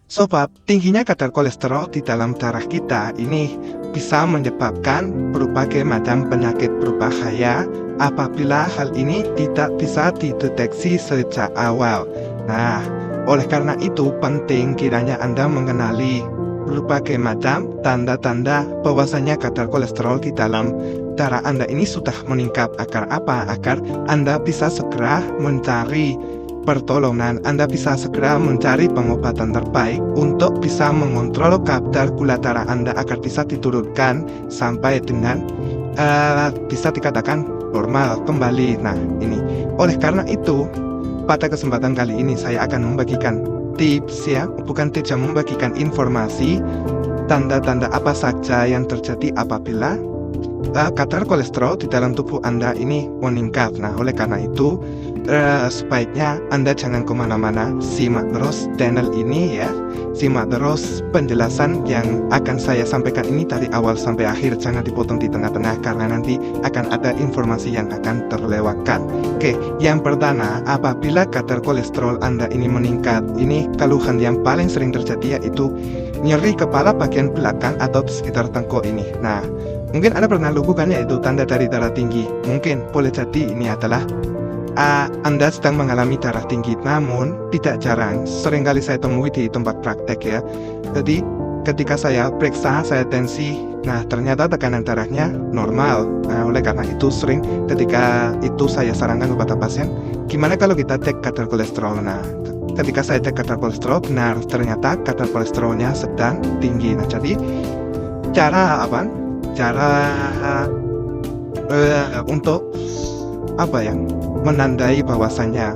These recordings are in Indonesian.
Sebab tingginya kadar kolesterol di dalam darah kita ini bisa menyebabkan berbagai macam penyakit berbahaya apabila hal ini tidak bisa dideteksi sejak awal. Nah, oleh karena itu penting kiranya Anda mengenali berbagai macam tanda-tanda bahwasanya kadar kolesterol di dalam darah Anda ini sudah meningkat. Agar apa? Agar Anda bisa segera mencari pertolongan, Anda bisa segera mencari pengobatan terbaik untuk bisa mengontrol kadar gula darah Anda agar bisa diturunkan sampai dengan bisa dikatakan normal kembali. Nah, ini oleh karena itu pada kesempatan kali ini saya akan membagikan tips ya, bukan tips, yang membagikan informasi tanda-tanda apa saja yang terjadi apabila kadar kolesterol di dalam tubuh Anda ini meningkat. Nah, oleh karena itu sebaiknya Anda jangan kemana-mana, simak terus channel ini ya, simak terus penjelasan yang akan saya sampaikan ini dari awal sampai akhir, jangan dipotong di tengah-tengah karena nanti akan ada informasi yang akan terlewatkan. Oke, yang pertama, apabila kadar kolesterol Anda ini meningkat, ini keluhan yang paling sering terjadi yaitu nyeri kepala bagian belakang atau di sekitar tengkuk ini. Nah, mungkin Anda pernah lakukan, yaitu tanda dari darah tinggi. Mungkin boleh jadi ini adalah Anda sedang mengalami darah tinggi, namun tidak jarang, seringkali saya temui di tempat praktek ya. Jadi ketika saya periksa, saya tensi, nah ternyata tekanan darahnya normal. Nah, oleh karena itu sering ketika itu saya sarankan kepada pasien, gimana kalau kita cek kadar kolesterol. Nah, ketika saya cek kadar kolesterol, benar ternyata kadar kolesterolnya sedang tinggi. Nah, jadi cara apa? Untuk apa ya, menandai bahwasanya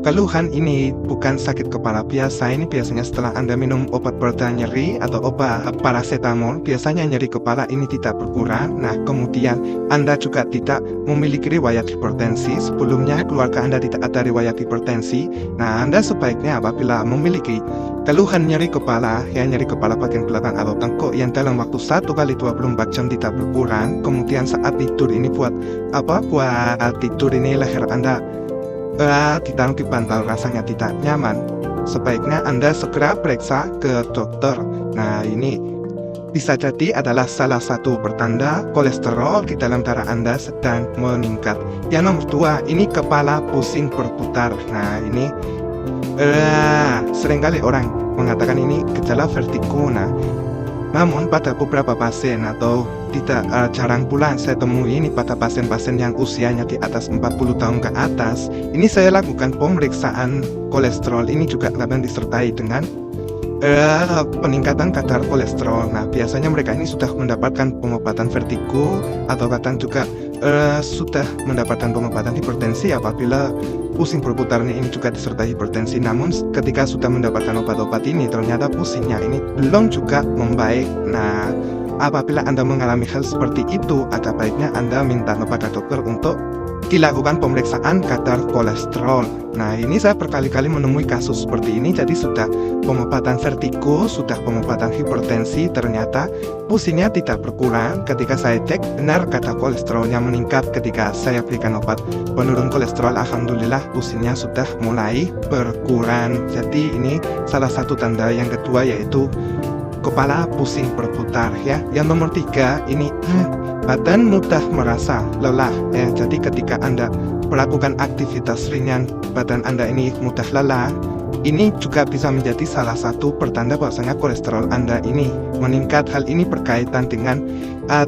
keluhan ini bukan sakit kepala biasa. Ini biasanya setelah Anda minum obat pereda nyeri atau obat paracetamol, biasanya nyeri kepala ini tidak berkurang. Nah, kemudian Anda juga tidak memiliki riwayat hipertensi, sebelumnya keluarga Anda tidak ada riwayat hipertensi. Nah, Anda sebaiknya apabila memiliki keluhan nyeri kepala, ya nyeri kepala bagian belakang atau tengkuk yang dalam waktu 1x24 jam tidak berkurang, kemudian saat tidur ini buat tidur ini leher Anda ditaruh di bantal rasanya tidak nyaman, sebaiknya Anda segera periksa ke dokter. Nah, ini bisa jadi adalah salah satu pertanda kolesterol di dalam darah Anda sedang meningkat. Yang nomor 2, ini kepala pusing berputar. Nah, ini seringkali orang mengatakan ini gejala vertigo. Nah, namun pada beberapa pasien atau tidak jarang pula saya temui ini pada pasien-pasien yang usianya di atas 40 tahun ke atas. Ini saya lakukan pemeriksaan kolesterol ini juga kadang disertai dengan peningkatan kadar kolesterol. Nah, biasanya mereka ini sudah mendapatkan pengobatan vertigo atau kadang juga sudah mendapatkan pengobatan hipertensi apabila pusing berputar ini juga disertai hipertensi. Namun ketika sudah mendapatkan obat-obat ini ternyata pusingnya ini belum juga membaik. Nah, apabila Anda mengalami hal seperti itu, ada baiknya Anda minta kepada dokter untuk dilakukan pemeriksaan kadar kolesterol. Nah, ini saya berkali-kali menemui kasus seperti ini. Jadi sudah pengobatan vertigo, sudah pengobatan hipertensi, ternyata pusingnya tidak berkurang. Ketika saya cek, benar kadar kolesterolnya meningkat. Ketika saya berikan obat penurun kolesterol, alhamdulillah pusingnya sudah mulai berkurang. Jadi ini salah satu tanda yang kedua, yaitu kepala pusing berputar ya. Yang nomor 3, ini badan mudah merasa lelah ya. Jadi ketika Anda melakukan aktivitas ringan, badan Anda ini mudah lelah. Ini juga bisa menjadi salah satu pertanda bahwasanya kolesterol Anda ini meningkat. Hal ini berkaitan dengan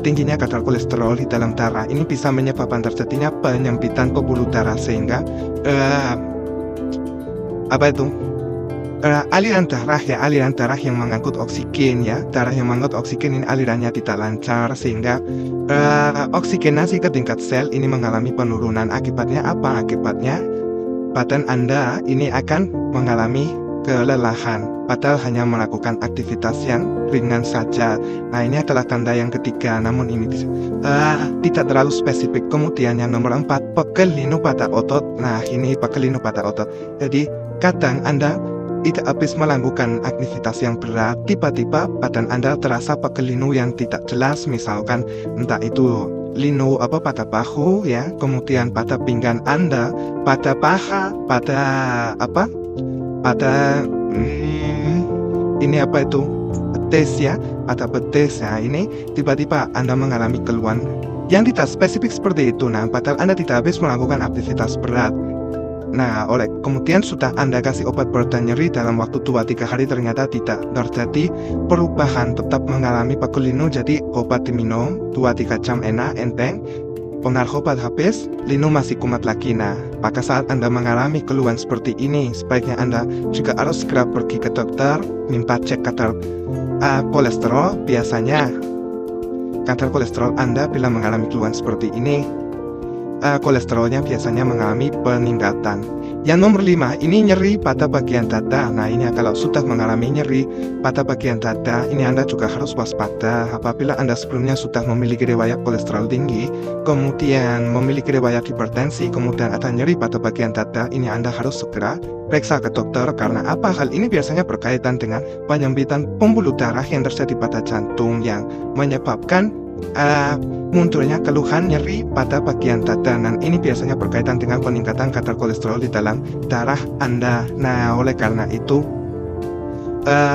tingginya kadar kolesterol di dalam darah. Ini bisa menyebabkan terjadinya penyempitan pembuluh darah sehingga aliran darah yang mengangkut oksigen ya, darah yang mengangkut oksigen ini alirannya tidak lancar sehingga oksigenasi ke tingkat sel ini mengalami penurunan. Akibatnya apa? Akibatnya badan Anda ini akan mengalami kelelahan padahal hanya melakukan aktivitas yang ringan saja. Nah, ini adalah tanda yang ketiga, namun ini tidak terlalu spesifik. Kemudian yang nomor 4, pegel linu pada otot. Nah, ini pegel linu pada otot. Jadi kadang Anda tidak habis melakukan aktivitas yang berat, tiba-tiba badan Anda terasa pegel linu yang tidak jelas, misalkan entah itu linu pada bahu ya, kemudian pada pinggang Anda, pada paha, pada ini apa itu betes ya, atau betes ya, ini tiba-tiba Anda mengalami keluhan yang tidak spesifik seperti itu. Nah, padahal Anda tidak habis melakukan aktivitas berat. Nah, kemudian sudah Anda kasih obat pereda nyeri dalam waktu 2-3 hari, ternyata tidak terjadi perubahan, tetap mengalami paku linu. Jadi obat diminum 2-3 jam enak, enteng, pengaruh obat habis, linu masih kumat lagi. Nah, pada saat Anda mengalami keluhan seperti ini, sebaiknya Anda juga harus segera pergi ke dokter, minta cek kadar kolesterol. Biasanya kadar kolesterol Anda bila mengalami keluhan seperti ini, kolesterolnya biasanya mengalami peningkatan. Yang nomor 5, ini nyeri pada bagian dada. Nah, ini kalau sudah mengalami nyeri pada bagian dada, ini Anda juga harus waspada. Apabila Anda sebelumnya sudah memiliki riwayat kolesterol tinggi, kemudian memiliki riwayat hipertensi, kemudian ada nyeri pada bagian dada, ini Anda harus segera periksa ke dokter. Karena apa? Hal ini biasanya berkaitan dengan penyempitan pembuluh darah yang terjadi pada jantung, yang menyebabkan munculnya keluhan nyeri pada bagian dada. Dan ini biasanya berkaitan dengan peningkatan kadar kolesterol di dalam darah Anda. Nah, oleh karena itu,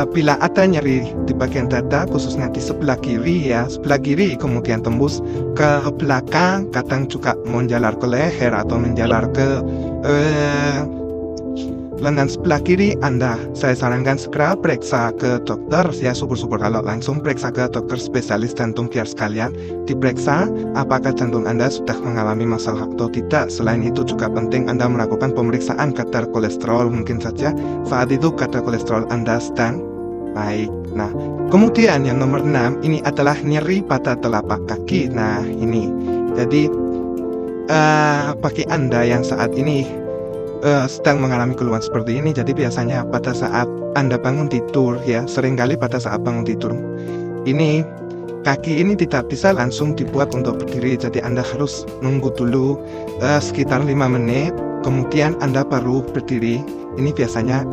bila ada nyeri di bagian dada, khususnya di sebelah kiri ya, sebelah kiri kemudian tembus ke belakang, kadang juga menjalar ke leher atau menjalar ke lengan sebelah kiri Anda, saya sarankan segera periksa ke dokter ya. Syukur-syukur kalau langsung periksa ke dokter spesialis jantung, biar sekalian diperiksa apakah jantung Anda sudah mengalami masalah atau tidak. Selain itu juga penting Anda melakukan pemeriksaan kadar kolesterol. Mungkin saja saat itu kadar kolesterol Anda sedang baik. Nah, kemudian yang nomor 6, ini adalah nyeri pada telapak kaki. Nah, ini jadi bagi Anda yang saat ini sedang mengalami keluhan seperti ini, jadi biasanya pada saat Anda bangun tidur ya, seringkali pada saat bangun tidur ini kaki ini tidak bisa langsung dibuat untuk berdiri. Jadi Anda harus nunggu dulu sekitar 5 menit, kemudian Anda baru berdiri. Ini biasanya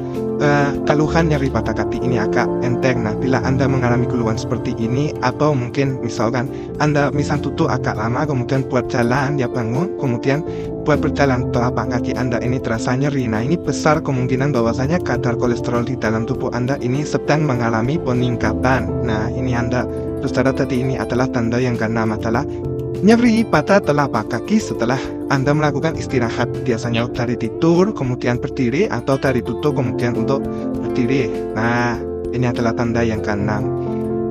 keluhan nyeri pada kaki ini agak enteng. Nah, bila Anda mengalami keluhan seperti ini, atau mungkin misalkan Anda tutup agak lama, kemudian buat jalan ya, bangun, kemudian buat berjalan, telapak kaki Anda ini terasa nyeri. Nah, ini besar kemungkinan bahwasanya kadar kolesterol di dalam tubuh Anda ini sedang mengalami peningkatan. Nah, ini Anda, saudara, tadi ini adalah tanda yang ke-6 adalah nyeri pada telapak kaki setelah Anda melakukan istirahat, biasanya dari tidur kemudian berdiri, atau dari duduk kemudian untuk berdiri. Nah, ini adalah tanda yang ke-6.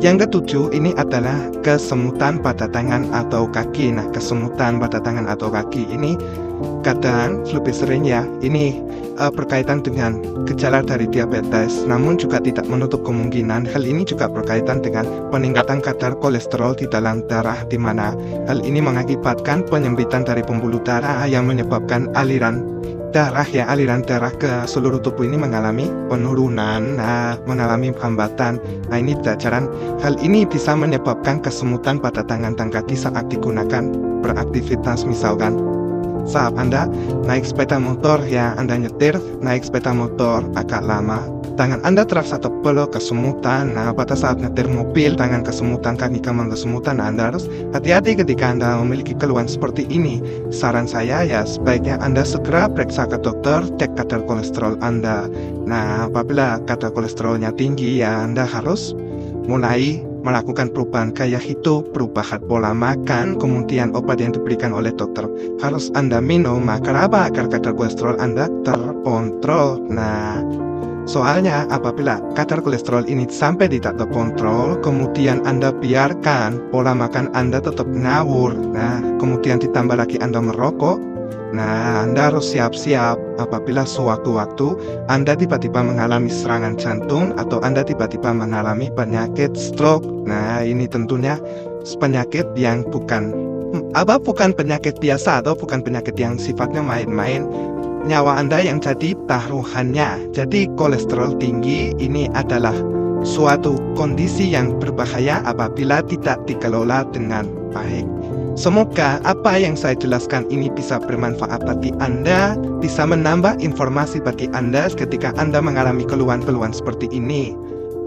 Yang ke-7, ini adalah kesemutan pada tangan atau kaki. Nah, kesemutan pada tangan atau kaki ini kadang lebih sering ya, ini berkaitan dengan gejala dari diabetes, namun juga tidak menutup kemungkinan hal ini juga berkaitan dengan peningkatan kadar kolesterol di dalam darah, di mana hal ini mengakibatkan penyempitan dari pembuluh darah yang menyebabkan aliran darah ke seluruh tubuh ini mengalami penurunan, mengalami hambatan. Nah, ini pelajaran. Hal ini bisa menyebabkan kesemutan pada tangan dan kaki saat digunakan beraktivitas. Misalkan saat Anda naik sepeda motor ya, Anda nyetir naik sepeda motor agak lama, tangan Anda terasa tebal kesemutan. Nah, pada saat nyetir mobil tangan kesemutan, kaki kanan kesemutan. Nah, Anda harus hati-hati ketika Anda memiliki keluhan seperti ini. Saran saya ya, sebaiknya Anda segera periksa ke dokter, cek kadar kolesterol Anda. Nah, apabila kadar kolesterolnya tinggi ya, Anda harus mulai melakukan perubahan gaya hidup, perubahan pola makan, kemudian obat yang diberikan oleh dokter harus Anda minum. Agar apa? Agar kadar kolesterol Anda terkontrol. Nah, soalnya apabila kadar kolesterol ini sampai tidak terkontrol, kemudian Anda biarkan pola makan Anda tetap ngawur, nah, kemudian ditambah lagi Anda merokok, nah, Anda harus siap-siap apabila sewaktu-waktu Anda tiba-tiba mengalami serangan jantung atau Anda tiba-tiba mengalami penyakit stroke. Nah, ini tentunya penyakit yang bukan penyakit biasa atau bukan penyakit yang sifatnya main-main. Nyawa Anda yang jadi taruhannya. Jadi kolesterol tinggi ini adalah suatu kondisi yang berbahaya apabila tidak dikelola dengan baik. Semoga apa yang saya jelaskan ini bisa bermanfaat bagi Anda, bisa menambah informasi bagi Anda ketika Anda mengalami keluhan-keluhan seperti ini.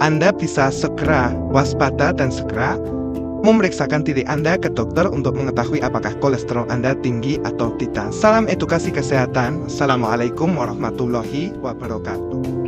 Anda bisa segera waspada dan segera memeriksakan diri Anda ke dokter untuk mengetahui apakah kolesterol Anda tinggi atau tidak. Salam edukasi kesehatan. Assalamualaikum warahmatullahi wabarakatuh.